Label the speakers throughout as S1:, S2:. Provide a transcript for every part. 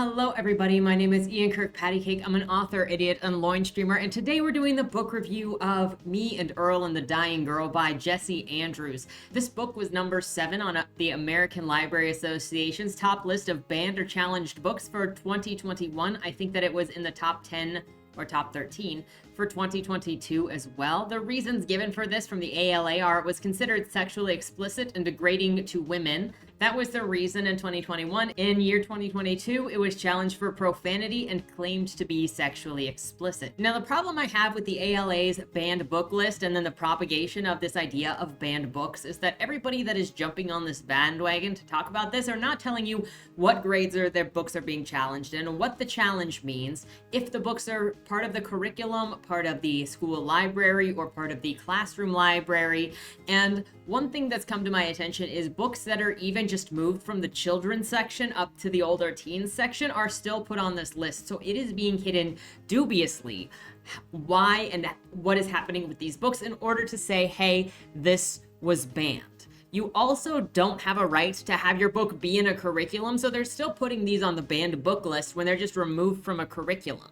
S1: Hello everybody, my name is Ian Kirk Pattycake. I'm an author, idiot, and loin streamer, and today we're doing the book review of Me and Earl and the Dying Girl by Jesse Andrews. This book was number 7 on the American Library Association's top list of banned or challenged books for 2021. I think that it was in the top 10 or top 13 for 2022 as well. The reasons given for this from the ALA are it was considered sexually explicit and degrading to women. That was the reason in 2021. In year 2022, it was challenged for profanity and claimed to be sexually explicit. Now, the problem I have with the ALA's banned book list and then the propagation of this idea of banned books is that everybody that is jumping on this bandwagon to talk about this are not telling you what grades their books are being challenged in, what the challenge means, if the books are part of the curriculum, part of the school library, or part of the classroom library. And one thing that's come to my attention is books that are even just moved from the children's section up to the older teens section are still put on this list. So it is being hidden dubiously why and what is happening with these books in order to say, hey, this was banned. You also don't have a right to have your book be in a curriculum, so they're still putting these on the banned book list when they're just removed from a curriculum.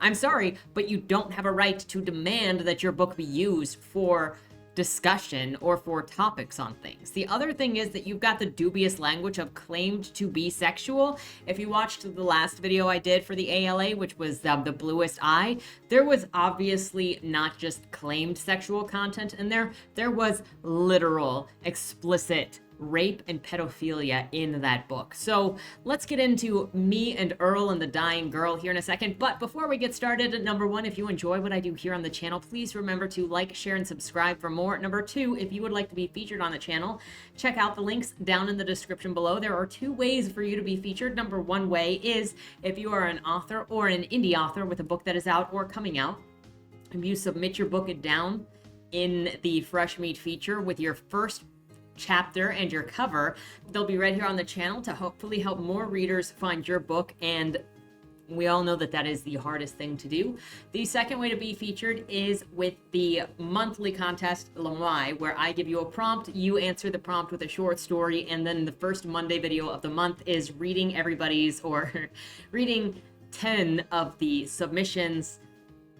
S1: I'm sorry, but you don't have a right to demand that your book be used for discussion or for topics on things. The other thing is that you've got the dubious language of claimed to be sexual. If you watched the last video I did for the ALA, which was the bluest eye, there was obviously not just claimed sexual content in there. There was literal, explicit rape and pedophilia in that book. So let's get into Me and Earl and the Dying Girl here in a second. But before we get started, number 1, if you enjoy what I do here on the channel, please remember to like, share, and subscribe for more. Number 2, if you would like to be featured on the channel, check out the links down in the description below. There are 2 ways for you to be featured. Number 1 way is if you are an author or an indie author with a book that is out or coming out, and you submit your book down in the Fresh Meat feature with your first chapter and your cover, they'll be right here on the channel to hopefully help more readers find your book, and we all know that that is the hardest thing to do. The second way to be featured is with the monthly contest, Noumena, where I give you a prompt, you answer the prompt with a short story, and then the first Monday video of the month is reading everybody's or reading 10 of the submissions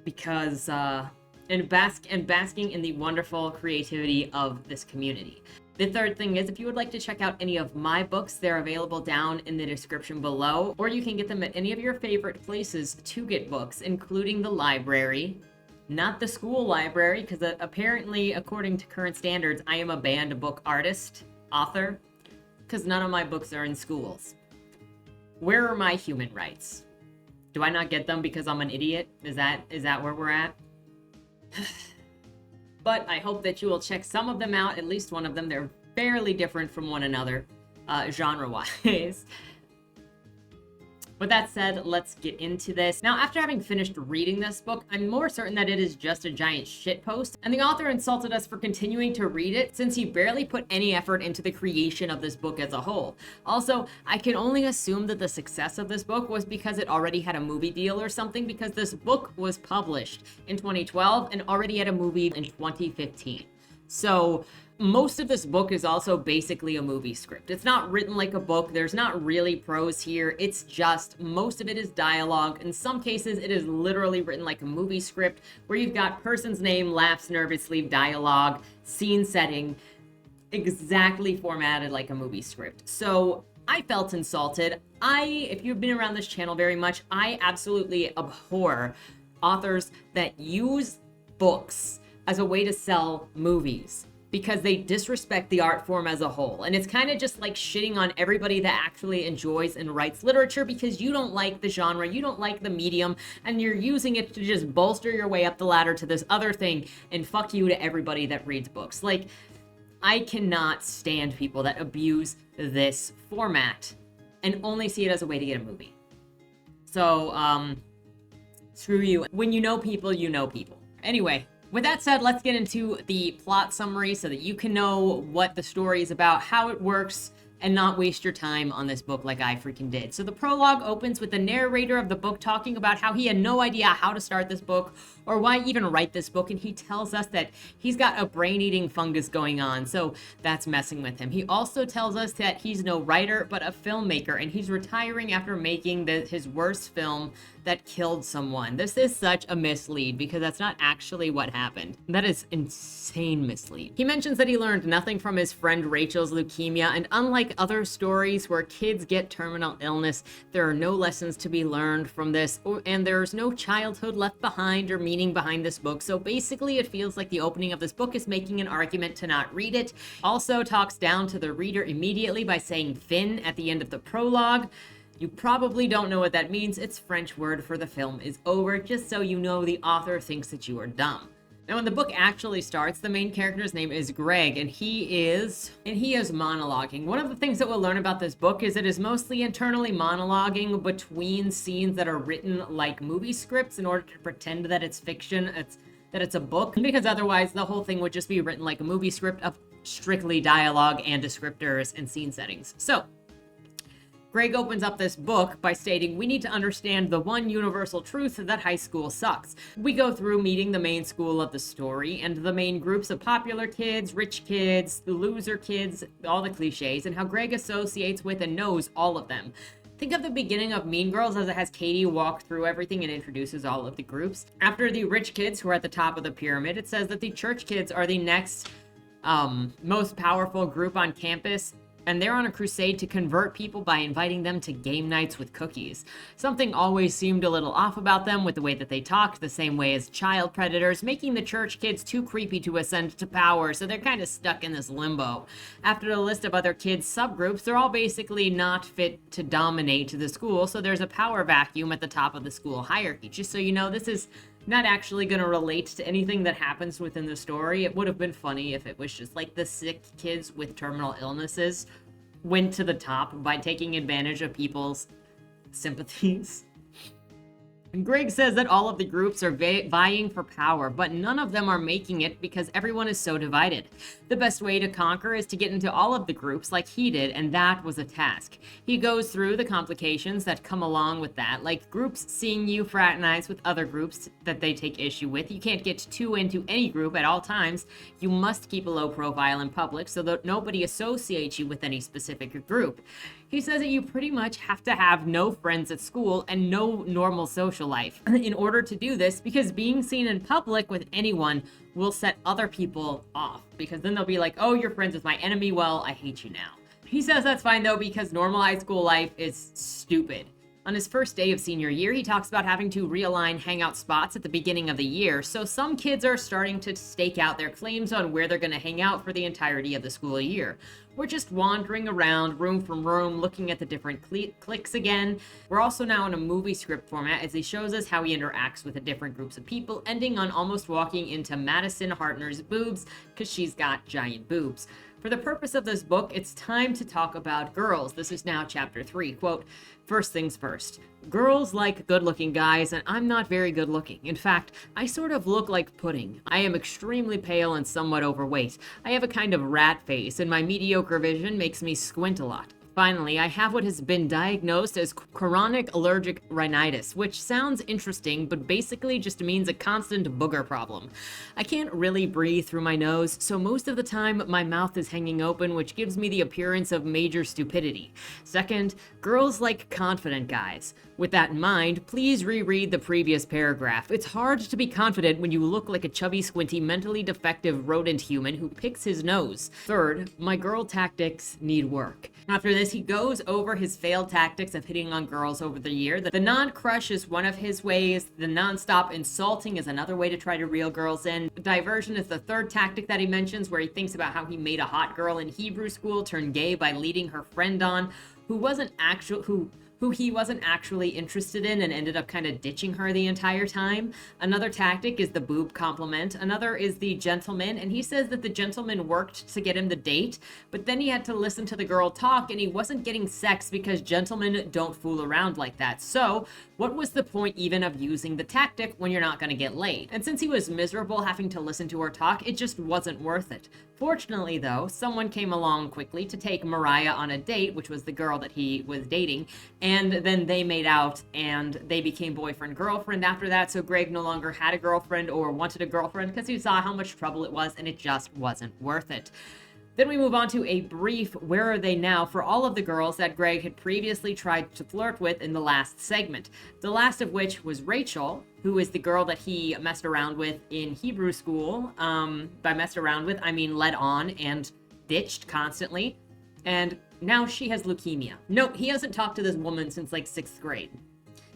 S1: because and basking in the wonderful creativity of this community. The third thing is if you would like to check out any of my books, they're available down in the description below, or you can get them at any of your favorite places to get books, including the library, not the school library, because apparently, according to current standards, I am a banned book author, because none of my books are in schools. Where are my human rights? Do I not get them because I'm an idiot? Is that where we're at? But I hope that you will check some of them out, at least one of them. They're fairly different from one another, genre-wise. With that said, let's get into this. Now, after having finished reading this book, I'm more certain that it is just a giant shitpost, and the author insulted us for continuing to read it since he barely put any effort into the creation of this book as a whole. Also, I can only assume that the success of this book was because it already had a movie deal or something, because this book was published in 2012 and already had a movie in 2015. So most of this book is also basically a movie script. It's not written like a book. There's not really prose here. It's just, most of it is dialogue. In some cases, it is literally written like a movie script where you've got person's name, laughs nervously, dialogue, scene setting, exactly formatted like a movie script. So I felt insulted. If you've been around this channel very much, I absolutely abhor authors that use books as a way to sell movies, because they disrespect the art form as a whole. And it's kind of just like shitting on everybody that actually enjoys and writes literature because you don't like the genre, you don't like the medium, and you're using it to just bolster your way up the ladder to this other thing, and fuck you to everybody that reads books. Like, I cannot stand people that abuse this format and only see it as a way to get a movie. So, screw you. When you know people, you know people. Anyway, with that said, let's get into the plot summary so that you can know what the story is about, how it works, and not waste your time on this book like I freaking did. So the prologue opens with the narrator of the book talking about how he had no idea how to start this book or why even write this book, and he tells us that he's got a brain-eating fungus going on, so that's messing with him. He also tells us that he's no writer but a filmmaker, and he's retiring after making his worst film that killed someone. This is such a mislead because that's not actually what happened. That is insane mislead. He mentions that he learned nothing from his friend Rachel's leukemia, and unlike other stories where kids get terminal illness, there are no lessons to be learned from this, and there's no childhood left behind or meaning behind this book. So basically it feels like the opening of this book is making an argument to not read it. Also talks down to the reader immediately by saying fin at the end of the prologue. You probably don't know what that means. It's French word for the film is over, just so you know the author thinks that you are dumb. Now, when the book actually starts, the main character's name is Greg, and he is monologuing. One of the things that we'll learn about this book is it is mostly internally monologuing between scenes that are written like movie scripts in order to pretend that it's fiction, that it's a book, because otherwise the whole thing would just be written like a movie script of strictly dialogue and descriptors and scene settings. So, Greg opens up this book by stating, we need to understand the one universal truth that high school sucks. We go through meeting the main school of the story and the main groups of popular kids, rich kids, loser kids, all the cliches, and how Greg associates with and knows all of them. Think of the beginning of Mean Girls as it has Katie walk through everything and introduces all of the groups. After the rich kids who are at the top of the pyramid, it says that the church kids are the next most powerful group on campus, and they're on a crusade to convert people by inviting them to game nights with cookies. Something always seemed a little off about them with the way that they talked, the same way as child predators, making the church kids too creepy to ascend to power, so they're kind of stuck in this limbo. After the list of other kids' subgroups, they're all basically not fit to dominate the school, so there's a power vacuum at the top of the school hierarchy. Just so you know, this is not actually going to relate to anything that happens within the story. It would have been funny if it was just like the sick kids with terminal illnesses went to the top by taking advantage of people's sympathies. And Greg says that all of the groups are vying for power, but none of them are making it because everyone is so divided. The best way to conquer is to get into all of the groups like he did, and that was a task. He goes through the complications that come along with that, like groups seeing you fraternize with other groups that they take issue with. You can't get too into any group at all times. You must keep a low profile in public so that nobody associates you with any specific group. He says that you pretty much have to have no friends at school and no normal social life in order to do this, because being seen in public with anyone will set other people off, because then they'll be like, oh, you're friends with my enemy, well, I hate you now. He says that's fine though, because normal high school life is stupid. On his first day of senior year, he talks about having to realign hangout spots at the beginning of the year, so some kids are starting to stake out their claims on where they're going to hang out for the entirety of the school year. We're just wandering around room from room, looking at the different cliques again. We're also now in a movie script format as he shows us how he interacts with the different groups of people, ending on almost walking into Madison Hartner's boobs, because she's got giant boobs. For the purpose of this book, it's time to talk about girls. This is now chapter 3. Quote, first things first. Girls like good-looking guys, and I'm not very good-looking. In fact, I sort of look like pudding. I am extremely pale and somewhat overweight. I have a kind of rat face, and my mediocre vision makes me squint a lot. Finally, I have what has been diagnosed as chronic allergic rhinitis, which sounds interesting, but basically just means a constant booger problem. I can't really breathe through my nose, so most of the time my mouth is hanging open, which gives me the appearance of major stupidity. Second, girls like confident guys. With that in mind, please reread the previous paragraph. It's hard to be confident when you look like a chubby, squinty, mentally defective rodent human who picks his nose. Third, my girl tactics need work. After this, he goes over his failed tactics of hitting on girls over the year. The non-crush is one of his ways. The non-stop insulting is another way to try to reel girls in. Diversion is the third tactic that he mentions, where he thinks about how he made a hot girl in Hebrew school turn gay by leading her friend on, who he wasn't actually interested in and ended up kind of ditching her the entire time. Another tactic is the boob compliment. Another is the gentleman, and he says that the gentleman worked to get him the date, but then he had to listen to the girl talk and he wasn't getting sex because gentlemen don't fool around like that. So what was the point even of using the tactic when you're not going to get laid? And since he was miserable having to listen to her talk, it just wasn't worth it. Fortunately, though, someone came along quickly to take Mariah on a date, which was the girl that he was dating, and then they made out and they became boyfriend-girlfriend after that. So Greg no longer had a girlfriend or wanted a girlfriend because he saw how much trouble it was and it just wasn't worth it. Then we move on to a brief "Where Are They Now" for all of the girls that Greg had previously tried to flirt with in the last segment. The last of which was Rachel, who is the girl that he messed around with in Hebrew school. By messed around with, I mean led on and ditched constantly. And now she has leukemia. No, he hasn't talked to this woman since like 6th grade.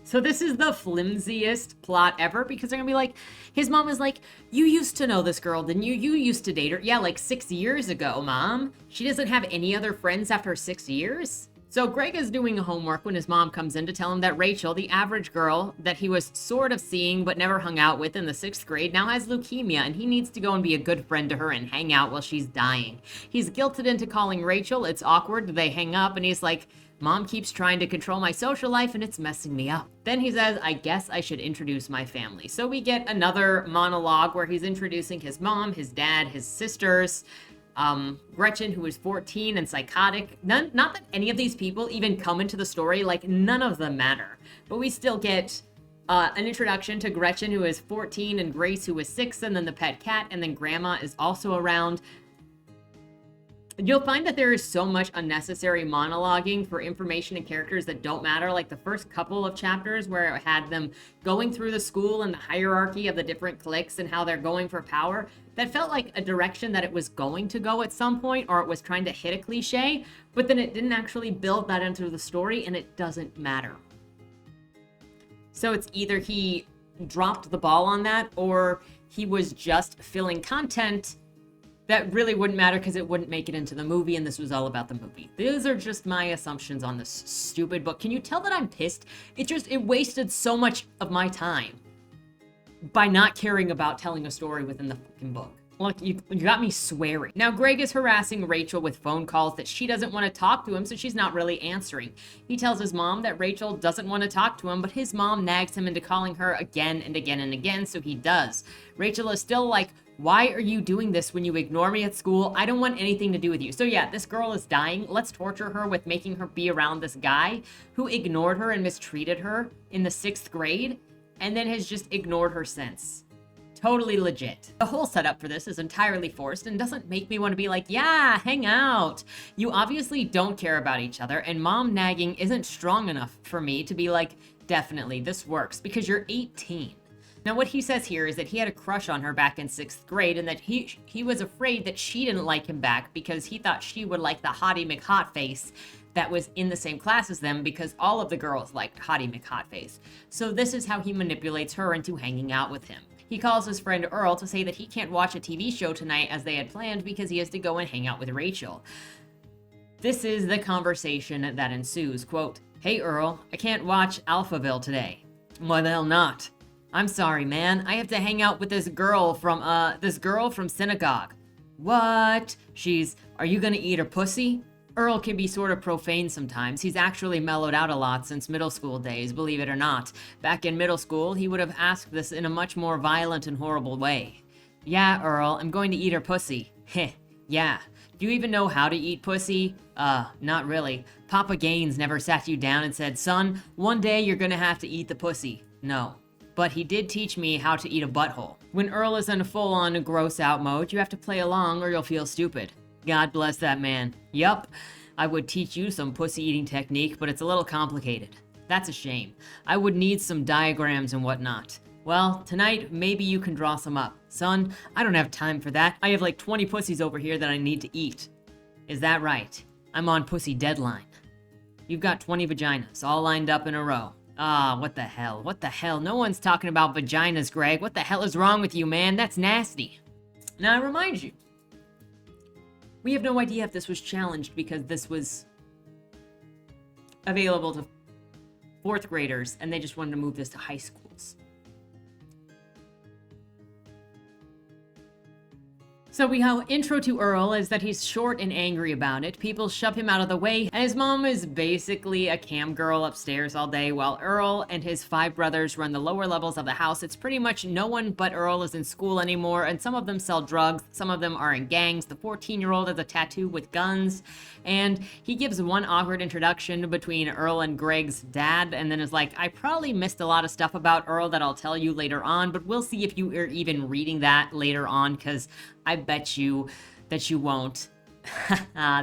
S1: So this is the flimsiest plot ever, because they're gonna be like, his mom is like, you used to know this girl, didn't you? You used to date her. Yeah, like 6 years ago, Mom. She doesn't have any other friends after 6 years? So Greg is doing homework when his mom comes in to tell him that Rachel, the average girl that he was sort of seeing but never hung out with in the 6th grade, now has leukemia and he needs to go and be a good friend to her and hang out while she's dying. He's guilted into calling Rachel. It's awkward. They hang up and he's like, Mom keeps trying to control my social life and it's messing me up. Then he says, I guess I should introduce my family. So we get another monologue where he's introducing his mom, his dad, his sisters, Gretchen, who is 14 and psychotic. Not that any of these people even come into the story, like none of them matter. But we still get an introduction to Gretchen, who is 14, and Grace, who is 6, and then the pet cat, and then Grandma is also around. You'll find that there is so much unnecessary monologuing for information and characters that don't matter. Like the first couple of chapters where it had them going through the school and the hierarchy of the different cliques and how they're going for power. That felt like a direction that it was going to go at some point, or it was trying to hit a cliche, but then it didn't actually build that into the story, and it doesn't matter. So it's either he dropped the ball on that, or he was just filling content that really wouldn't matter because it wouldn't make it into the movie, and this was all about the movie. These are just my assumptions on this stupid book. Can you tell that I'm pissed? It wasted so much of my time by not caring about telling a story within the fucking book. Look, you got me swearing. Now, Greg is harassing Rachel with phone calls that she doesn't want to talk to him, so she's not really answering. He tells his mom that Rachel doesn't want to talk to him, but his mom nags him into calling her again and again and again, so he does. Rachel is still like, why are you doing this when you ignore me at school? I don't want anything to do with you. So yeah, this girl is dying. Let's torture her with making her be around this guy who ignored her and mistreated her in the 6th grade and then has just ignored her since. Totally legit. The whole setup for this is entirely forced and doesn't make me want to be like, yeah, hang out. You obviously don't care about each other, and mom nagging isn't strong enough for me to be like, definitely, this works, because you're 18. Now, what he says here is that he had a crush on her back in 6th grade and that he was afraid that she didn't like him back because he thought she would like the Hottie McHotface that was in the same class as them, because all of the girls liked Hottie McHotface. So this is how he manipulates her into hanging out with him. He calls his friend Earl to say that he can't watch a TV show tonight as they had planned because he has to go and hang out with Rachel. This is the conversation that ensues. Quote, "Hey Earl, I can't watch Alphaville today." "Why the hell not?" "I'm sorry, man. I have to hang out with this girl from synagogue." "What? Are you gonna eat her pussy?" Earl can be sort of profane sometimes. He's actually mellowed out a lot since middle school days, believe it or not. Back in middle school, he would have asked this in a much more violent and horrible way. "Yeah, Earl, I'm going to eat her pussy." "Heh, yeah. Do you even know how to eat pussy?" Not really. Papa Gaines never sat you down and said, "Son, one day you're gonna have to eat the pussy." "No. But he did teach me how to eat a butthole." When Earl is in full-on gross-out mode, you have to play along or you'll feel stupid. God bless that man. Yup, I would teach you some pussy-eating technique, but it's a little complicated. That's a shame. I would need some diagrams and whatnot. Well, tonight, maybe you can draw some up. Son, I don't have time for that. I have like 20 pussies over here that I need to eat. Is that right? I'm on pussy deadline. You've got 20 vaginas, all lined up in a row. Ah, what the hell? What the hell? No one's talking about vaginas, Greg. What the hell is wrong with you, man? That's nasty. Now, I remind you, we have no idea if this was challenged because this was available to 4th graders and they just wanted to move this to high schools. So we have intro to Earl is that he's short and angry about it. People shove him out of the way, and his mom is basically a cam girl upstairs all day while Earl and his 5 brothers run the lower levels of the house. It's pretty much no one but Earl is in school anymore, and some of them sell drugs, some of them are in gangs. The 14-year-old has a tattoo with guns, and he gives one awkward introduction between Earl and Greg's dad, and then is like, I probably missed a lot of stuff about Earl that I'll tell you later on, but we'll see if you are even reading that later on, because I bet you that you won't.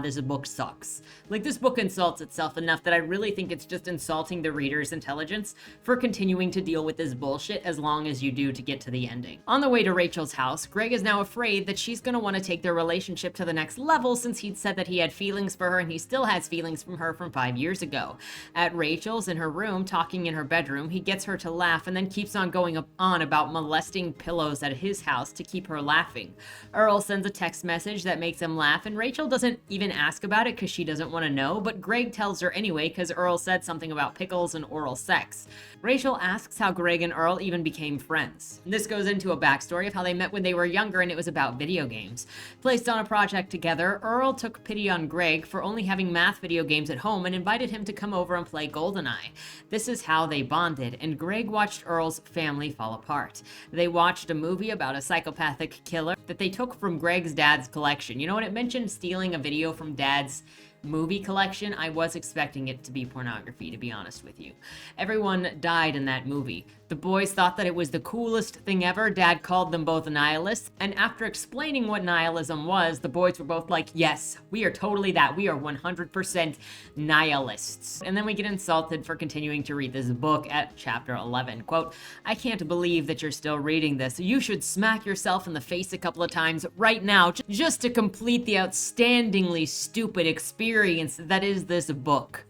S1: This book sucks. Like, this book insults itself enough that I really think it's just insulting the reader's intelligence for continuing to deal with this bullshit as long as you do to get to the ending. On the way to Rachel's house, Greg is now afraid that she's gonna want to take their relationship to the next level since he'd said that he had feelings for her and he still has feelings from her from 5 years ago. At Rachel's in her room, talking in her bedroom, he gets her to laugh and then keeps on going on about molesting pillows at his house to keep her laughing. Earl sends a text message that makes him laugh, and Rachel doesn't even ask about it because she doesn't want to know, but Greg tells her anyway because Earl said something about pickles and oral sex. Rachel asks how Greg and Earl even became friends. This goes into a backstory of how they met when they were younger, and it was about video games. Placed on a project together, Earl took pity on Greg for only having math video games at home and invited him to come over and play GoldenEye. This is how they bonded, and Greg watched Earl's family fall apart. They watched a movie about a psychopathic killer that they took from Greg's dad's collection. You know, when it mentioned stealing a video from dad's movie collection, I was expecting it to be pornography, to be honest with you. Everyone died in that movie. The boys thought that it was the coolest thing ever. Dad called them both nihilists, and after explaining what nihilism was, the boys were both like, yes, we are totally that. We are 100% nihilists. And then we get insulted for continuing to read this book at chapter 11. Quote, I can't believe that you're still reading this. You should smack yourself in the face a couple of times right now just to complete the outstandingly stupid experience that is this book.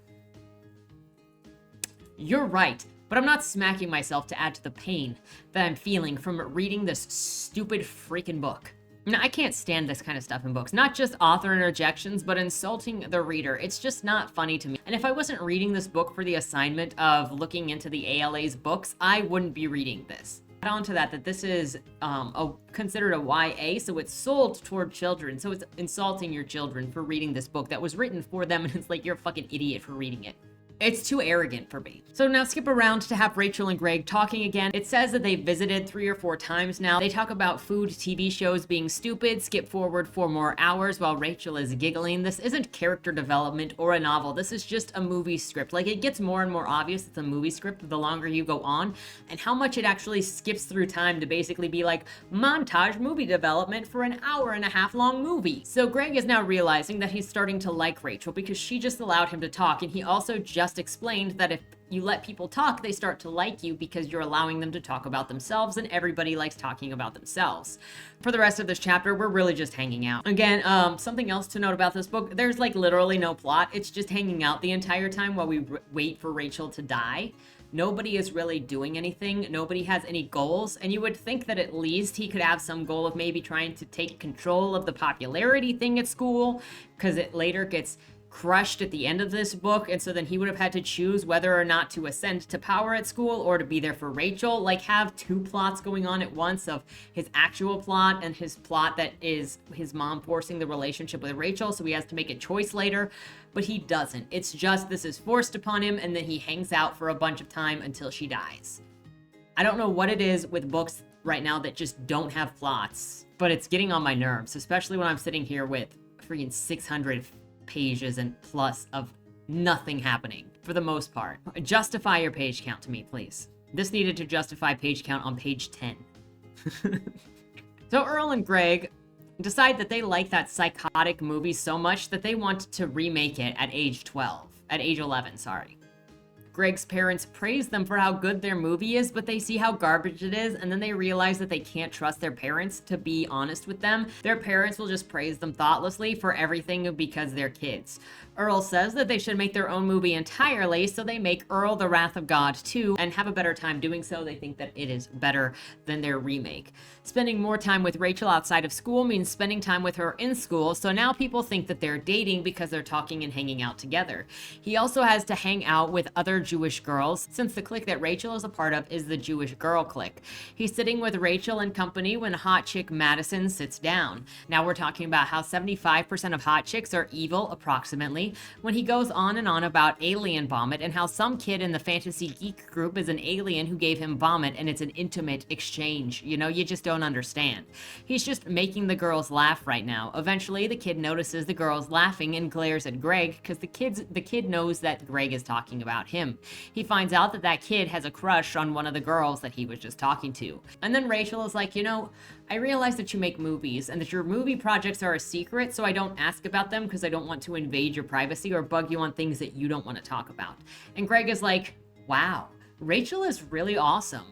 S1: You're right. But I'm not smacking myself to add to the pain that I'm feeling from reading this stupid freaking book. Now, I can't stand this kind of stuff in books. Not just author interjections, but insulting the reader. It's just not funny to me. And if I wasn't reading this book for the assignment of looking into the ALA's books, I wouldn't be reading this. Add on to that this is considered a YA, so it's sold toward children. So it's insulting your children for reading this book that was written for them, and it's like you're a fucking idiot for reading it. It's too arrogant for me. So now skip around to have Rachel and Greg talking again. It says that they've visited 3 or 4 times now. They talk about food, TV shows being stupid, skip forward 4 more hours while Rachel is giggling. This isn't character development or a novel. This is just a movie script. Like, it gets more and more obvious it's a movie script the longer you go on, and how much it actually skips through time to basically be like montage movie development for an hour-and-a-half long movie. So Greg is now realizing that he's starting to like Rachel because she just allowed him to talk, and he also just explained that if you let people talk, they start to like you because you're allowing them to talk about themselves, and everybody likes talking about themselves. For the rest of this chapter, we're really just hanging out. Again, something else to note about this book, there's like literally no plot. It's just hanging out the entire time while we wait for Rachel to die. Nobody is really doing anything. Nobody has any goals. And you would think that at least he could have some goal of maybe trying to take control of the popularity thing at school, because it later gets crushed at the end of this book, and so then he would have had to choose whether or not to ascend to power at school or to be there for Rachel. Like, have 2 plots going on at once, of his actual plot and his plot that is his mom forcing the relationship with Rachel, so he has to make a choice later, but he doesn't. It's just this is forced upon him, and then he hangs out for a bunch of time until she dies. I don't know what it is with books right now that just don't have plots, but it's getting on my nerves, especially when I'm sitting here with freaking 600 pages and plus of nothing happening for the most part. Justify your page count to me, please. This needed to justify page count on page 10. So Earl and Greg decide that they like that psychotic movie so much that they want to remake it at age 11, sorry. Greg's parents praise them for how good their movie is, but they see how garbage it is, and then they realize that they can't trust their parents to be honest with them. Their parents will just praise them thoughtlessly for everything because they're kids. Earl says that they should make their own movie entirely, so they make Earl the Wrath of God 2 and have a better time doing so. They think that it is better than their remake. Spending more time with Rachel outside of school means spending time with her in school, so now people think that they're dating because they're talking and hanging out together. He also has to hang out with other Jewish girls, since the clique that Rachel is a part of is the Jewish girl clique. He's sitting with Rachel and company when hot chick Madison sits down. Now we're talking about how 75% of hot chicks are evil, approximately, when he goes on and on about alien vomit and how some kid in the fantasy geek group is an alien who gave him vomit and it's an intimate exchange. You know, you just don't understand. He's just making the girls laugh right now. Eventually, the kid notices the girls laughing and glares at Greg because the kid knows that Greg is talking about him. He finds out that that kid has a crush on one of the girls that he was just talking to. And then Rachel is like, you know, I realize that you make movies and that your movie projects are a secret, so I don't ask about them because I don't want to invade your privacy or bug you on things that you don't want to talk about. And Greg is like, wow, Rachel is really awesome.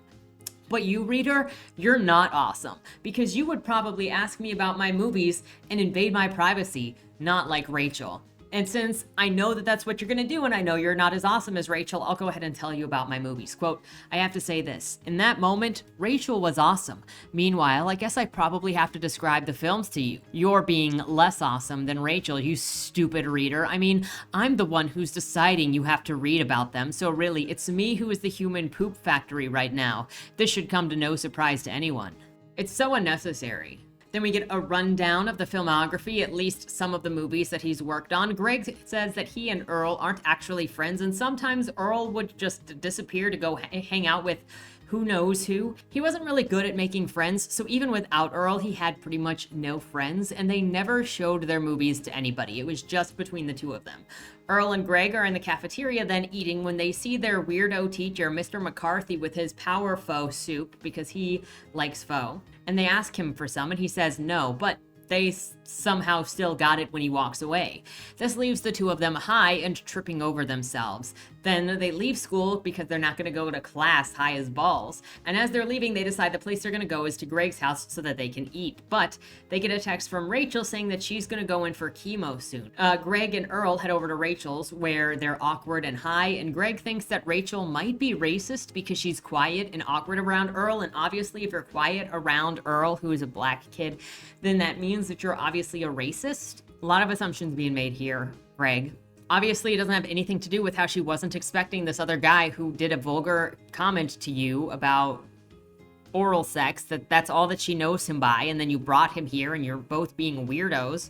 S1: But you, reader, you're not awesome, because you would probably ask me about my movies and invade my privacy, not like Rachel. And since I know that that's what you're going to do, and I know you're not as awesome as Rachel, I'll go ahead and tell you about my movies. Quote, I have to say this. In that moment, Rachel was awesome. Meanwhile, I guess I probably have to describe the films to you. You're being less awesome than Rachel, you stupid reader. I mean, I'm the one who's deciding you have to read about them, so really, it's me who is the human poop factory right now. This should come to no surprise to anyone. It's so unnecessary. Then we get a rundown of the filmography, at least some of the movies that he's worked on. Greg says that he and Earl aren't actually friends, and sometimes Earl would just disappear to go hang out with who knows who. He wasn't really good at making friends, so even without Earl, he had pretty much no friends, and they never showed their movies to anybody. It was just between the two of them. Earl and Greg are in the cafeteria then eating when they see their weirdo teacher, Mr. McCarthy, with his power pho soup, because he likes pho. And they ask him for some, and he says no, but they somehow still got it when he walks away. This leaves the two of them high and tripping over themselves. Then they leave school because they're not going to go to class high as balls. And as they're leaving, they decide the place they're going to go is to Greg's house so that they can eat. But they get a text from Rachel saying that she's going to go in for chemo soon. Greg and Earl head over to Rachel's where they're awkward and high. And Greg thinks that Rachel might be racist because she's quiet and awkward around Earl. And obviously, if you're quiet around Earl, who is a black kid, then that means that you're obviously a racist. A lot of assumptions being made here, Greg. Obviously, it doesn't have anything to do with how she wasn't expecting this other guy who did a vulgar comment to you about oral sex, that's all that she knows him by, and then you brought him here and you're both being weirdos.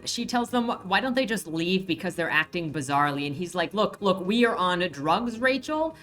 S1: She tells them, why don't they just leave because they're acting bizarrely? And he's like, look, we are on drugs, Rachel.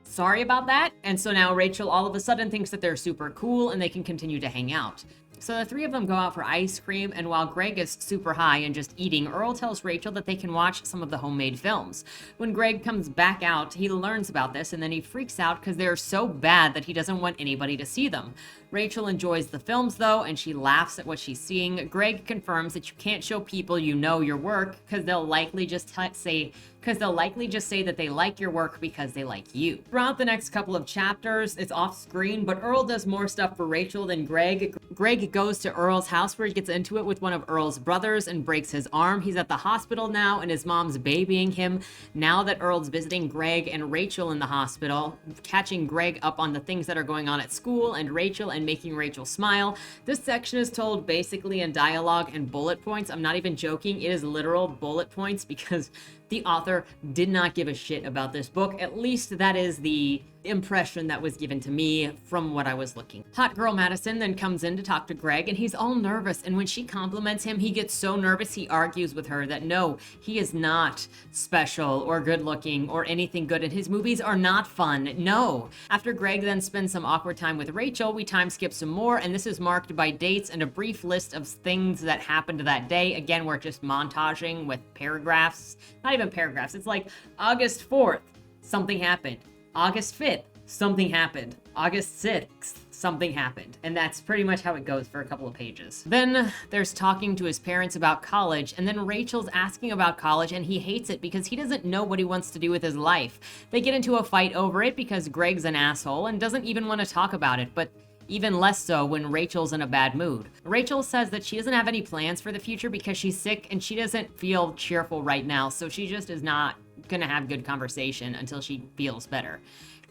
S1: Sorry about that. And so now Rachel all of a sudden thinks that they're super cool and they can continue to hang out. So the three of them go out for ice cream, and while Greg is super high and just eating, Earl tells Rachel that they can watch some of the homemade films. When Greg comes back out, he learns about this, and then he freaks out because they're so bad that he doesn't want anybody to see them. Rachel enjoys the films, though, and she laughs at what she's seeing. Greg confirms that you can't show people you know your work because they'll likely just say that they like your work because they like you. Throughout the next couple of chapters, it's off screen, but Earl does more stuff for Rachel than Greg. Greg goes to Earl's house where he gets into it with one of Earl's brothers and breaks his arm. He's at the hospital now, and his mom's babying him. Now that Earl's visiting Greg and Rachel in the hospital, catching Greg up on the things that are going on at school and Rachel and making Rachel smile. This section is told basically in dialogue and bullet points. I'm not even joking. It is literal bullet points because the author did not give a shit about this book. At least that is the impression that was given to me from what I was looking. Hot girl Madison then comes in to talk to Greg, and he's all nervous, and when she compliments him, he gets so nervous he argues with her that no, he is not special or good looking or anything good, and his movies are not fun. No. After Greg then spends some awkward time with Rachel, we time skip some more, and this is marked by dates and a brief list of things that happened that day. Again, we're just montaging with paragraphs. Not even paragraphs. It's like August 4th, something happened. August 5th, something happened. August 6th, something happened. And that's pretty much how it goes for a couple of pages. Then there's talking to his parents about college, and then Rachel's asking about college, and he hates it because he doesn't know what he wants to do with his life. They get into a fight over it because Greg's an asshole and doesn't even want to talk about it, but even less so when Rachel's in a bad mood. Rachel says that she doesn't have any plans for the future because she's sick and she doesn't feel cheerful right now, so she just is not gonna have good conversation until she feels better.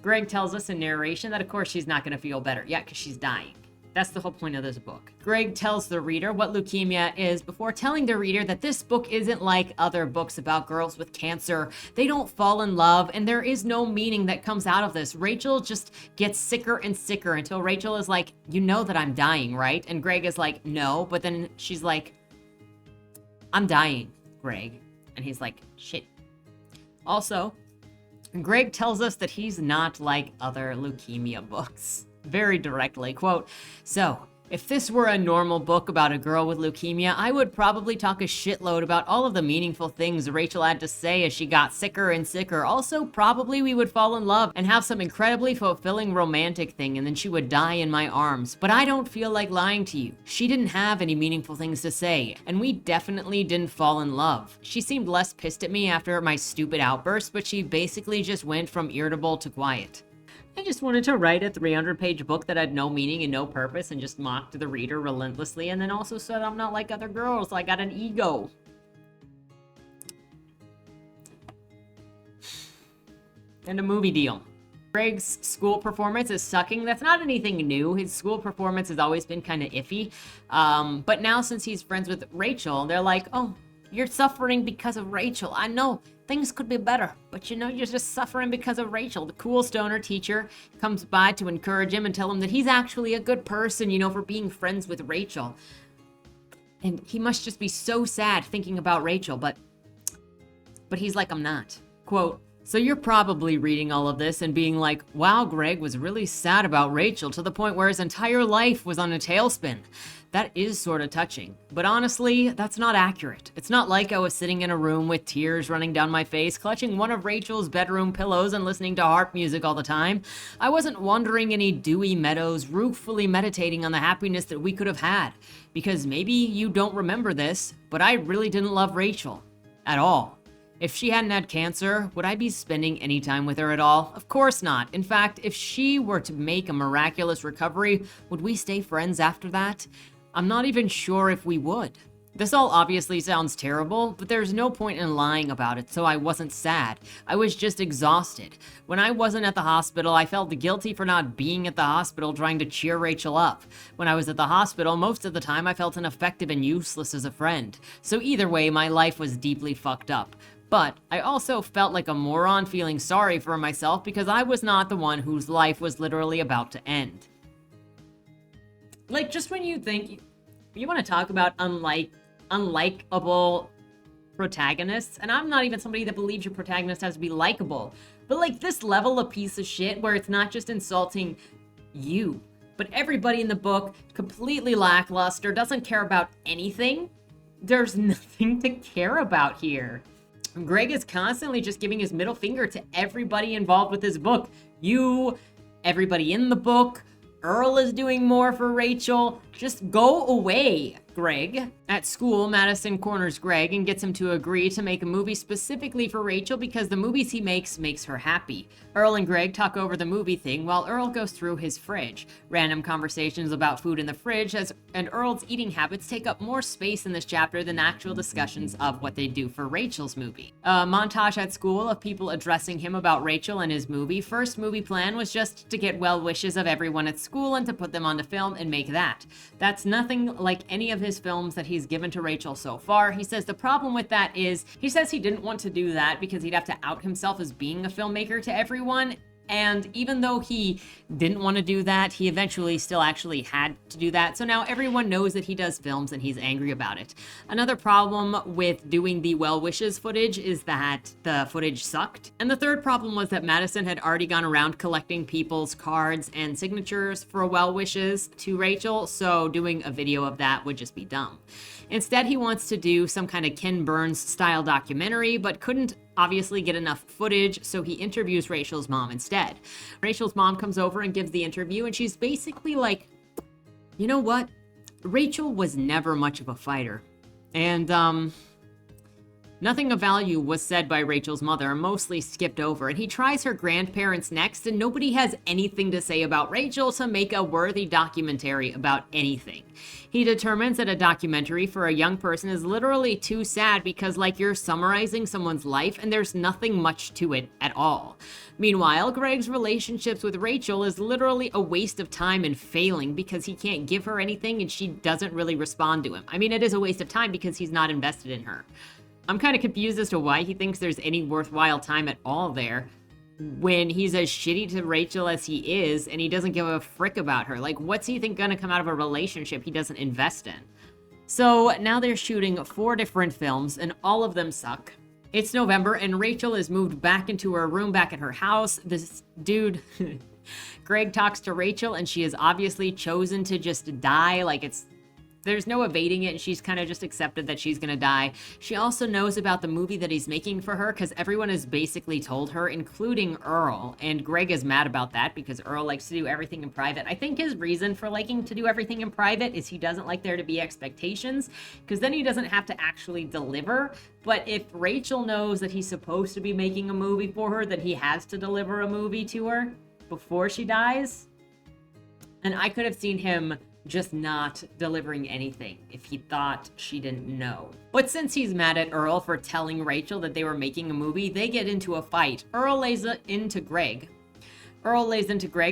S1: Greg tells us in narration that of course she's not gonna feel better yet because she's dying. That's the whole point of this book. Greg tells the reader what leukemia is before telling the reader that this book isn't like other books about girls with cancer. They don't fall in love, and there is no meaning that comes out of this. Rachel just gets sicker and sicker until Rachel is like, you know that I'm dying, right? And Greg is like, no. But then she's like, I'm dying, Greg. And he's like, shit. Also, Greg tells us that he's not like other leukemia books. Very directly, quote, so, if this were a normal book about a girl with leukemia, I would probably talk a shitload about all of the meaningful things Rachel had to say as she got sicker and sicker. Also, probably we would fall in love and have some incredibly fulfilling romantic thing, and then she would die in my arms. But I don't feel like lying to you. She didn't have any meaningful things to say, and we definitely didn't fall in love. She seemed less pissed at me after my stupid outburst, but she basically just went from irritable to quiet. I just wanted to write a 300-page book that had no meaning and no purpose and just mocked the reader relentlessly, and then also said I'm not like other girls. I got an ego. And a movie deal. Greg's school performance is sucking. That's not anything new. His school performance has always been kind of iffy. But now since he's friends with Rachel, they're like, oh, you're suffering because of Rachel. I know. Things could be better, but you know, you're just suffering because of Rachel. The cool stoner teacher comes by to encourage him and tell him that he's actually a good person, you know, for being friends with Rachel. And he must just be so sad thinking about Rachel, but he's like, I'm not. Quote, so you're probably reading all of this and being like, wow, Greg was really sad about Rachel to the point where his entire life was on a tailspin. That is sort of touching. But honestly, that's not accurate. It's not like I was sitting in a room with tears running down my face, clutching one of Rachel's bedroom pillows and listening to harp music all the time. I wasn't wandering any dewy meadows, ruefully meditating on the happiness that we could have had. Because maybe you don't remember this, but I really didn't love Rachel. At all. If she hadn't had cancer, would I be spending any time with her at all? Of course not. In fact, if she were to make a miraculous recovery, would we stay friends after that? I'm not even sure if we would. This all obviously sounds terrible, but there's no point in lying about it, so I wasn't sad. I was just exhausted. When I wasn't at the hospital, I felt guilty for not being at the hospital trying to cheer Rachel up. When I was at the hospital, most of the time I felt ineffective and useless as a friend. So either way, my life was deeply fucked up. But I also felt like a moron feeling sorry for myself because I was not the one whose life was literally about to end. Like, just when you think you want to talk about unlikable protagonists, and I'm not even somebody that believes your protagonist has to be likable, but like this level of piece of shit where it's not just insulting you, but everybody in the book, completely lackluster, doesn't care about anything. There's nothing to care about here. Greg is constantly just giving his middle finger to everybody involved with his book. You, everybody in the book, Earl is doing more for Rachel. Just go away, Greg. At school, Madison corners Greg and gets him to agree to make a movie specifically for Rachel because the movies he makes her happy. Earl and Greg talk over the movie thing while Earl goes through his fridge. Random conversations about food in the fridge and Earl's eating habits take up more space in this chapter than actual discussions of what they do for Rachel's movie. A montage at school of people addressing him about Rachel and his movie. First movie plan was just to get well wishes of everyone at school and to put them onto film and make that. That's nothing like any of his films that he's given to Rachel so far. He says the problem with that is, he says he didn't want to do that because he'd have to out himself as being a filmmaker to everyone. And even though he didn't want to do that, he eventually still actually had to do that. So now everyone knows that he does films and he's angry about it. Another problem with doing the well wishes footage is that the footage sucked. And the third problem was that Madison had already gone around collecting people's cards and signatures for well wishes to Rachel. So doing a video of that would just be dumb. Instead, he wants to do some kind of Ken Burns style documentary, but couldn't obviously get enough footage, so he interviews Rachel's mom instead. Rachel's mom comes over and gives the interview, and she's basically like, you know what? Rachel was never much of a fighter. And, Nothing of value was said by Rachel's mother, mostly skipped over, and he tries her grandparents next, and nobody has anything to say about Rachel to make a worthy documentary about anything. He determines that a documentary for a young person is literally too sad because, like, you're summarizing someone's life and there's nothing much to it at all. Meanwhile, Greg's relationships with Rachel is literally a waste of time and failing because he can't give her anything and she doesn't really respond to him. I mean, it is a waste of time because he's not invested in her. I'm kind of confused as to why he thinks there's any worthwhile time at all there when he's as shitty to Rachel as he is and he doesn't give a frick about her. Like, what's he think gonna come out of a relationship he doesn't invest in? So now they're shooting 4 different films and all of them suck. It's November and Rachel is moved back into her room back at her house. This dude, Greg, talks to Rachel and she has obviously chosen to just die. Like, there's no evading it, and she's kind of just accepted that she's gonna die. She also knows about the movie that he's making for her because everyone has basically told her, including Earl, and Greg is mad about that because Earl likes to do everything in private. I think his reason for liking to do everything in private is he doesn't like there to be expectations because then he doesn't have to actually deliver. But if Rachel knows that he's supposed to be making a movie for her, that he has to deliver a movie to her before she dies, and I could have seen him just not delivering anything if he thought she didn't know. But since he's mad at Earl for telling Rachel that they were making a movie, they get into a fight. Earl lays into Greg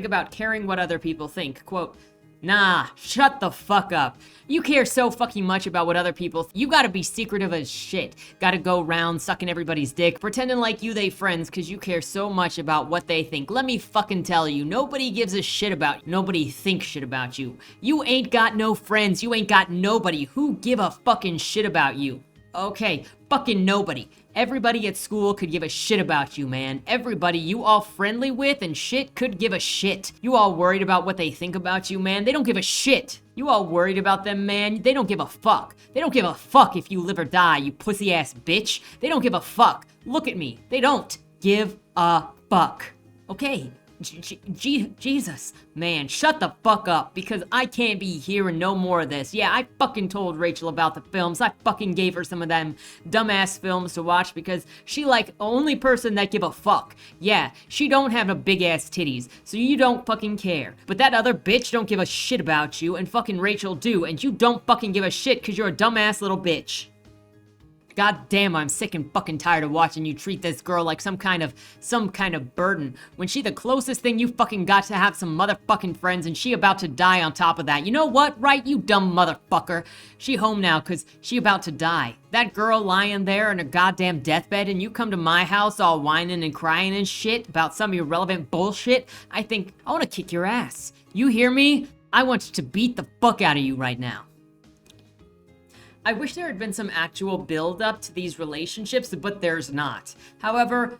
S1: about caring what other people think. Quote, "Nah, shut the fuck up. You care so fucking much about what other people you gotta be secretive as shit. Gotta go round sucking everybody's dick, pretending like they friends cause you care so much about what they think. Let me fucking tell you, nobody gives a shit about you. Nobody thinks shit about you. You ain't got no friends. You ain't got nobody. Who give a fucking shit about you? Okay, fucking nobody. Everybody at school could give a shit about you, man. Everybody you all friendly with and shit could give a shit. You all worried about what they think about you, man. They don't give a shit. You all worried about them, man. They don't give a fuck. They don't give a fuck if you live or die, you pussy ass bitch. They don't give a fuck. Look at me. They don't give a fuck. Okay. Jesus, man, shut the fuck up because I can't be hearing no more of this. Yeah, I fucking told Rachel about the films. I fucking gave her some of them dumbass films to watch because she like only person that give a fuck. Yeah, she don't have no big ass titties, so you don't fucking care. But that other bitch don't give a shit about you and fucking Rachel do, and you don't fucking give a shit because you're a dumbass little bitch. God damn, I'm sick and fucking tired of watching you treat this girl like some kind of burden when she the closest thing you fucking got to have some motherfucking friends and she about to die on top of that. You know what, right, you dumb motherfucker? She home now cause she about to die. That girl lying there in her goddamn deathbed and you come to my house all whining and crying and shit about some irrelevant bullshit. I think I wanna kick your ass. You hear me? I want to beat the fuck out of you right now. I wish there had been some actual build-up to these relationships, but there's not. However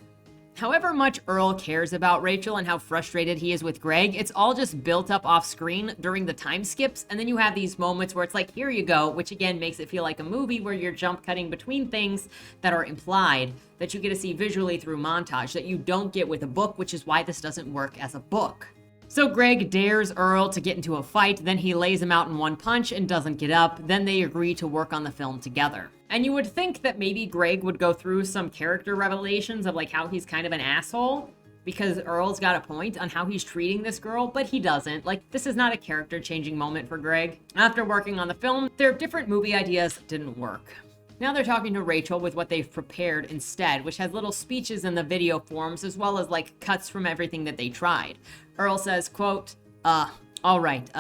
S1: much Earl cares about Rachel and how frustrated he is with Greg, it's all just built up off screen during the time skips, and then you have these moments where it's like, here you go, which again makes it feel like a movie where you're jump cutting between things that are implied, that you get to see visually through montage, that you don't get with a book, which is why this doesn't work as a book. So Greg dares Earl to get into a fight, then he lays him out in one punch and doesn't get up, then they agree to work on the film together. And you would think that maybe Greg would go through some character revelations of like how he's kind of an asshole, because Earl's got a point on how he's treating this girl, but he doesn't. Like, this is not a character changing moment for Greg. After working on the film, their different movie ideas didn't work. Now they're talking to Rachel with what they've prepared instead, which has little speeches in the video forms as well as like cuts from everything that they tried. Earl says, quote, all right,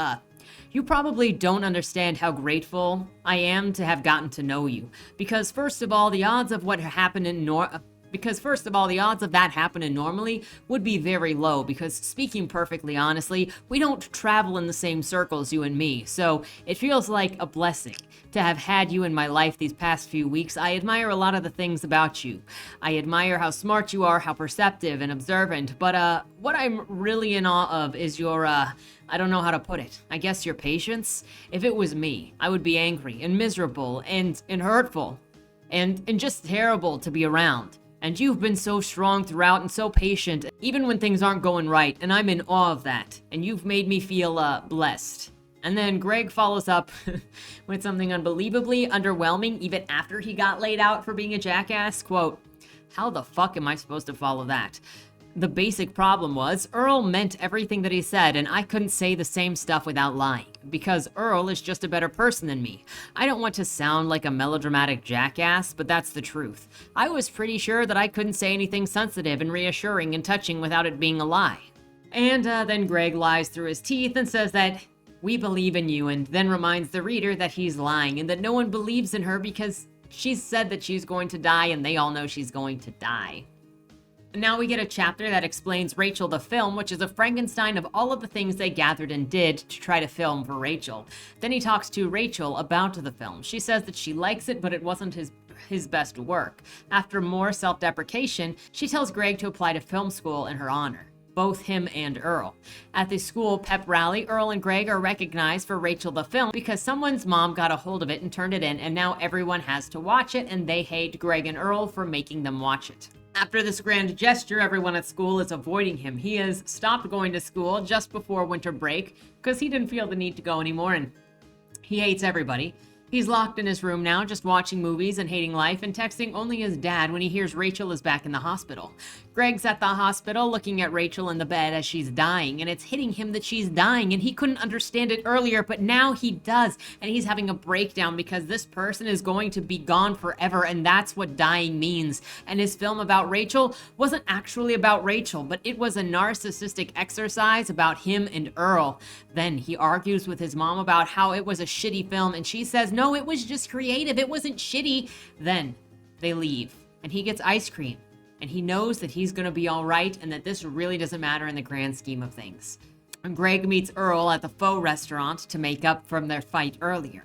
S1: you probably don't understand how grateful I am to have gotten to know you. Because first of all, the odds of that happening normally would be very low because, speaking perfectly honestly, we don't travel in the same circles, you and me, so it feels like a blessing to have had you in my life these past few weeks. I admire a lot of the things about you. I admire how smart you are, how perceptive and observant, but what I'm really in awe of is your, I don't know how to put it, I guess your patience. If it was me, I would be angry and miserable and hurtful and just terrible to be around. And you've been so strong throughout and so patient, even when things aren't going right, and I'm in awe of that. And you've made me feel, blessed. And then Greg follows up with something unbelievably underwhelming even after he got laid out for being a jackass. Quote, "How the fuck am I supposed to follow that? The basic problem was Earl meant everything that he said, and I couldn't say the same stuff without lying, because Earl is just a better person than me. I don't want to sound like a melodramatic jackass, but that's the truth. I was pretty sure that I couldn't say anything sensitive and reassuring and touching without it being a lie." And then Greg lies through his teeth and says that we believe in you, and then reminds the reader that he's lying and that no one believes in her because she's said that she's going to die and they all know she's going to die. Now we get a chapter that explains Rachel the film, which is a Frankenstein of all of the things they gathered and did to try to film for Rachel. Then he talks to Rachel about the film. She says that she likes it, but it wasn't his best work. After more self-deprecation, she tells Greg to apply to film school in her honor. Both him and Earl. At the school pep rally, Earl and Greg are recognized for Rachel the film because someone's mom got a hold of it and turned it in, and now everyone has to watch it, and they hate Greg and Earl for making them watch it. After this grand gesture, everyone at school is avoiding him. He has stopped going to school just before winter break because he didn't feel the need to go anymore, and he hates everybody. He's locked in his room now, just watching movies and hating life and texting only his dad when he hears Rachel is back in the hospital. Greg's at the hospital looking at Rachel in the bed as she's dying, and it's hitting him that she's dying, and he couldn't understand it earlier, but now he does, and he's having a breakdown because this person is going to be gone forever, and that's what dying means. And his film about Rachel wasn't actually about Rachel, but it was a narcissistic exercise about him and Earl. Then he argues with his mom about how it was a shitty film, and she says, no, it was just creative, it wasn't shitty. Then they leave, and he gets ice cream. And he knows that he's going to be all right and that this really doesn't matter in the grand scheme of things. And Greg meets Earl at the Faux restaurant to make up from their fight earlier.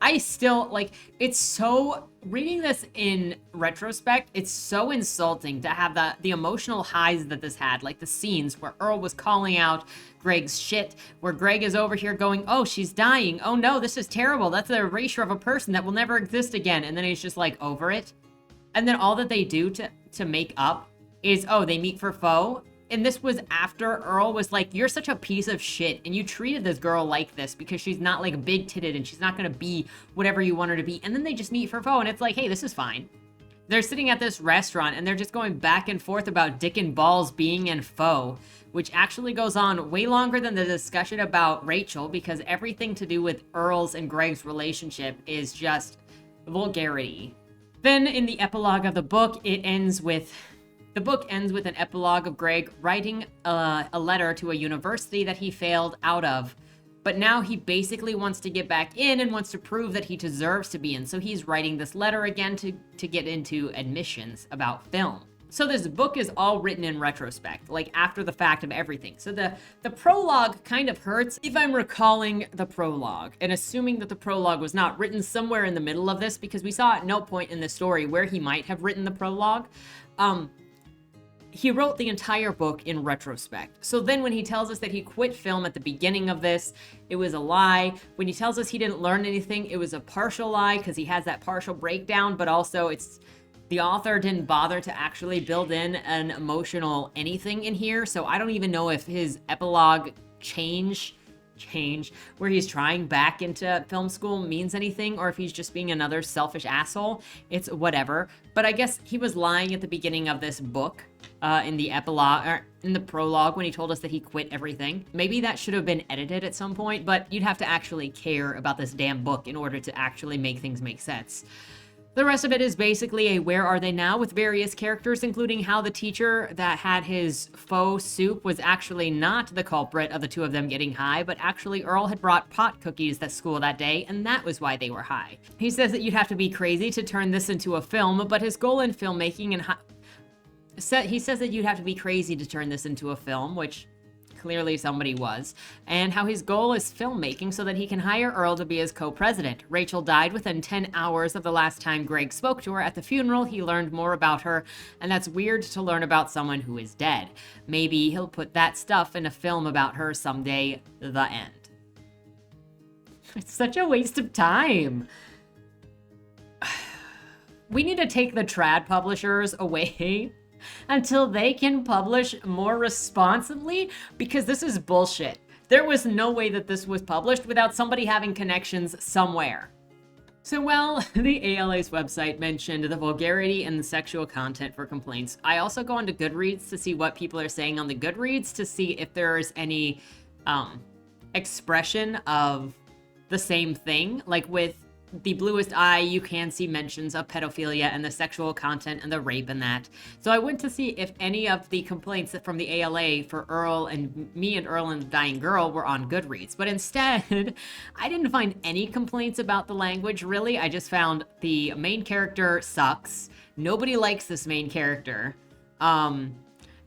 S1: I still, it's so, reading this in retrospect, it's so insulting to have the emotional highs that this had, like the scenes where Earl was calling out Greg's shit, where Greg is over here going, oh, she's dying. Oh no, this is terrible. That's the erasure of a person that will never exist again. And then he's just like over it. And then all that they do to make up is, oh, they meet for faux. And this was after Earl was like, you're such a piece of shit, and you treated this girl like this because she's not like big-titted and she's not going to be whatever you want her to be. And then they just meet for faux, and it's like, hey, this is fine. They're sitting at this restaurant, and they're just going back and forth about dick and balls being in faux, which actually goes on way longer than the discussion about Rachel, because everything to do with Earl's and Greg's relationship is just vulgarity. Then in the epilogue of the book, ends with an epilogue of Greg writing a letter to a university that he failed out of. But now he basically wants to get back in and wants to prove that he deserves to be in. So he's writing this letter again to get into admissions about film. So this book is all written in retrospect, like after the fact of everything. So the prologue kind of hurts if I'm recalling the prologue and assuming that the prologue was not written somewhere in the middle of this, because we saw at no point in the story where he might have written the prologue. He wrote the entire book in retrospect. So then when he tells us that he quit film at the beginning of this, it was a lie. When he tells us he didn't learn anything, it was a partial lie because he has that partial breakdown, but also the author didn't bother to actually build in an emotional anything in here. So I don't even know if his epilogue change where he's trying back into film school means anything, or if he's just being another selfish asshole. It's whatever. But I guess he was lying at the beginning of this book, in the epilogue, or in the prologue, when he told us that he quit everything. Maybe that should have been edited at some point, but you'd have to actually care about this damn book in order to actually make things make sense. The rest of it is basically a where are they now with various characters, including how the teacher that had his faux soup was actually not the culprit of the two of them getting high, but actually Earl had brought pot cookies to school that day, and that was why they were high. He says that you'd have to be crazy to turn this into a film, but his goal in filmmaking he says that you'd have to be crazy to turn this into a film, which clearly somebody was, and how his goal is filmmaking so that he can hire Earl to be his co-president. Rachel died within 10 hours of the last time Greg spoke to her. At the funeral, he learned more about her, and that's weird to learn about someone who is dead. Maybe he'll put that stuff in a film about her someday. The end. It's such a waste of time. We need to take the trad publishers away until they can publish more responsibly, because this is bullshit. There was no way that this was published without somebody having connections somewhere. So while the ALA's website mentioned the vulgarity and the sexual content for complaints, I also go onto Goodreads to see what people are saying on the Goodreads to see if there's any expression of the same thing. Like with The Bluest Eye, you can see mentions of pedophilia and the sexual content and the rape and that. So I went to see if any of the complaints from the ALA for Earl and Me and Earl and the Dying Girl were on Goodreads. But instead, I didn't find any complaints about the language, really. I just found the main character sucks. Nobody likes this main character. And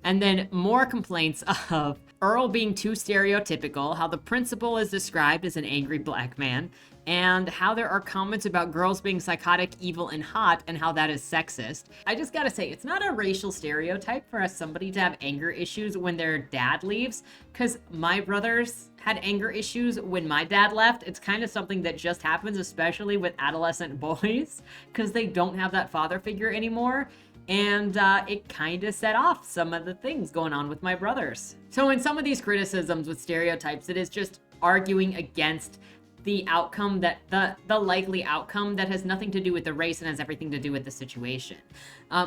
S1: then more complaints of Earl being too stereotypical, how the principal is described as an angry black man, and how there are comments about girls being psychotic, evil, and hot, and how that is sexist. I just gotta say, it's not a racial stereotype for somebody to have anger issues when their dad leaves, because my brothers had anger issues when my dad left. It's kind of something that just happens, especially with adolescent boys, because they don't have that father figure anymore. And it kind of set off some of the things going on with my brothers. So in some of these criticisms with stereotypes, it is just arguing against the outcome, that the likely outcome that has nothing to do with the race and has everything to do with the situation.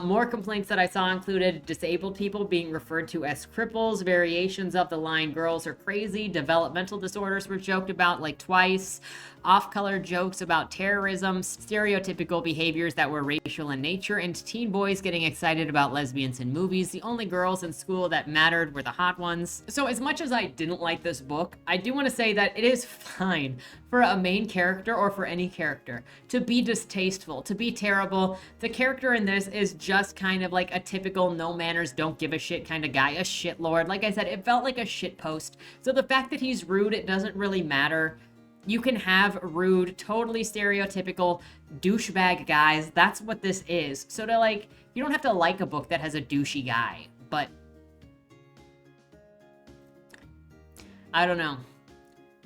S1: More complaints that I saw included disabled people being referred to as cripples, variations of the line girls are crazy, developmental disorders were joked about like twice, off-color jokes about terrorism, stereotypical behaviors that were racial in nature, and teen boys getting excited about lesbians in movies. The only girls in school that mattered were the hot ones. So as much as I didn't like this book, I do want to say that it is fine for a main character or for any character to be distasteful, to be terrible. The character in this is just kind of like a typical no manners, don't give a shit kind of guy, a shitlord. Like I said, it felt like a shit post. So the fact that he's rude, it doesn't really matter. You can have rude, totally stereotypical douchebag guys. That's what this is. So to like, you don't have to like a book that has a douchey guy, but I don't know.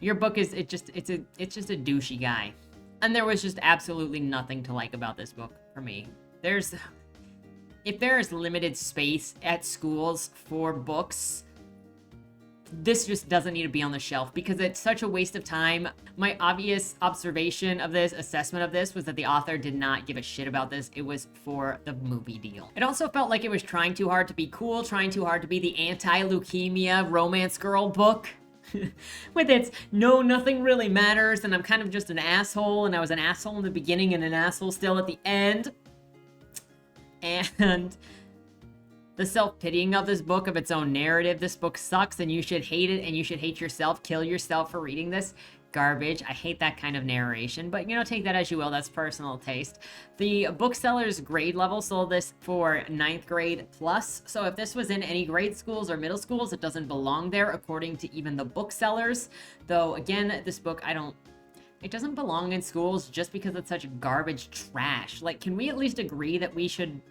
S1: Your book is, it's just a douchey guy. And there was just absolutely nothing to like about this book for me. If there is limited space at schools for books, this just doesn't need to be on the shelf because it's such a waste of time. My obvious observation of this, assessment of this, was that the author did not give a shit about this. It was for the movie deal. It also felt like it was trying too hard to be cool, trying too hard to be the anti-leukemia romance girl book. With its no, nothing really matters, and I'm kind of just an asshole, and I was an asshole in the beginning and an asshole still at the end. And the self-pitying of this book, of its own narrative. This book sucks and you should hate it and you should hate yourself. Kill yourself for reading this. Garbage. I hate that kind of narration, but you know, take that as you will. That's personal taste. The bookseller's grade level sold this for 9th grade plus. So if this was in any grade schools or middle schools, it doesn't belong there according to even the booksellers. Though again, this book, it doesn't belong in schools just because it's such garbage trash. Like, can we at least agree that we should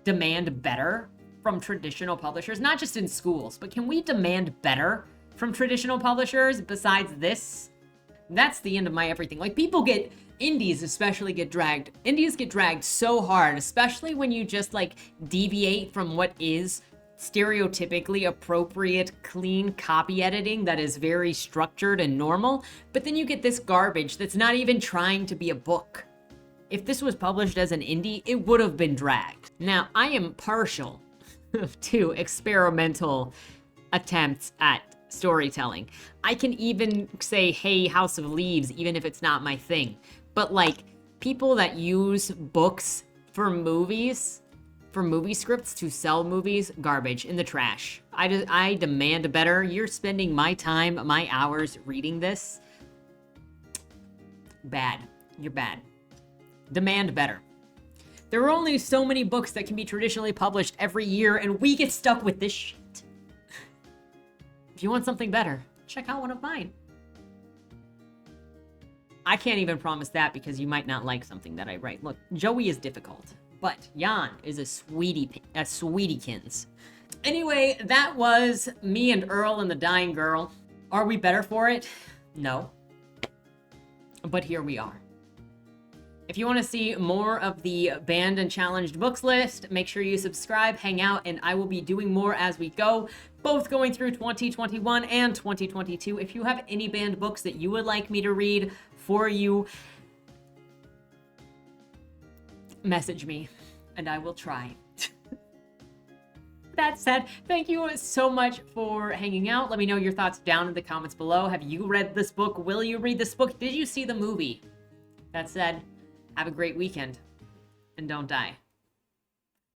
S1: demand better from traditional publishers? Not just in schools, but can we demand better from traditional publishers besides this? That's the end of my everything. Like, indies especially get dragged. Indies get dragged so hard, especially when you just like deviate from what is stereotypically appropriate, clean copy editing that is very structured and normal. But then you get this garbage that's not even trying to be a book. If this was published as an indie, it would have been dragged. Now, I am partial to experimental attempts at storytelling. I can even say, hey, House of Leaves, even if it's not my thing. But like, people that use books for movies, for movie scripts to sell movies, garbage, in the trash. I demand better. You're spending my time, my hours reading this. Bad. You're bad. Demand better. There are only so many books that can be traditionally published every year, and we get stuck with this shit. If you want something better, check out one of mine. I can't even promise that because you might not like something that I write. Look, Joey is difficult, but Jan is a sweetiekins. Anyway, that was Me and Earl and the Dying Girl. Are we better for it? No. But here we are. If you want to see more of the banned and challenged books list, make sure you subscribe, hang out, and I will be doing more as we go, both going through 2021 and 2022. If you have any banned books that you would like me to read for you, message me and I will try. That said, thank you so much for hanging out. Let me know your thoughts down in the comments below. Have you read this book? Will you read this book? Did you see the movie? That said, have a great weekend and don't die.